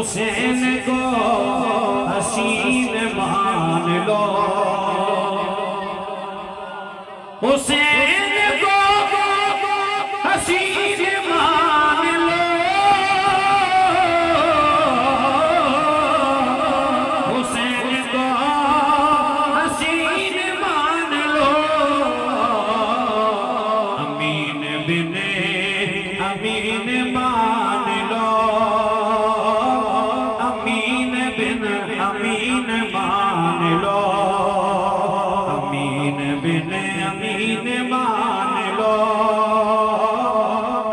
हुसैन को हसीन मान लो, हुसैन को हसीन मान लो, हुसैन को हसीन मान लो। अमीन बिन अमीन मान लो, अमीन बिन अमीन मान लो, अमीन बिन अमीन मान लो,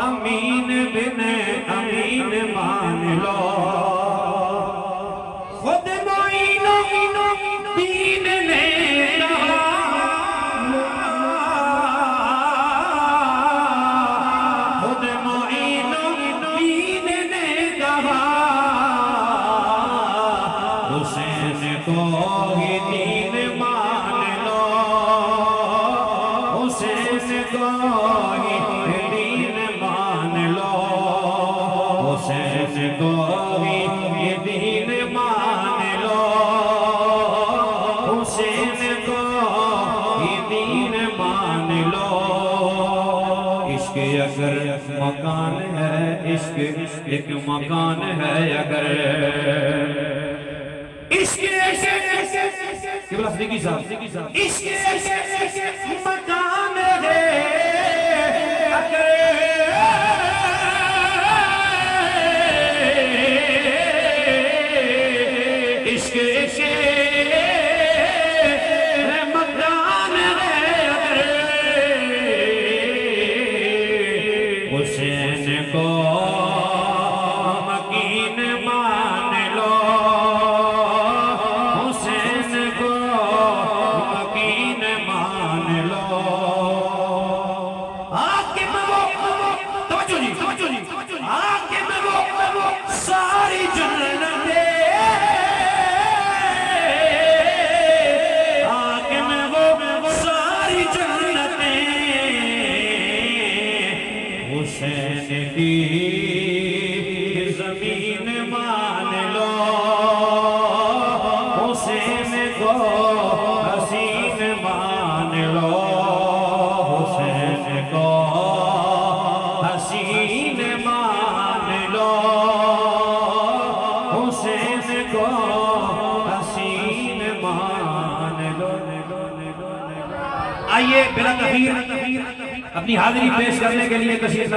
अमीन बिन अमीन मान लो। खुद मोइनो दीन ने कहा, खुद मोइनो दीन ने कहा, हुसैन को ही दीन मान लो, हुसैन को ही दीन मान लो, हुसैन को ही दीन मान लो, हुसैन को ही दीन मान लो। इश्क अगर मकान है, इश्क एक मकान है, अगर इश्क सिद्दीकी साहब इश्क मकान है, अगर इश्क मकान है, अगर हुसैन को मकीन मान लो, हुसैन को मकीन मान लो। आके वो तवज्जो जी आके वो सारी जन्नतें, आके वो सारी जन्नतें हुसैन की जमीन मान लो, हुसैन को हसीन मान लो, हुसैन को हसीन मान लो, हुसैन को हसीन मान लो। आइए बिला तखीर अपनी हाजिरी पेश करने के लिए तशरीफ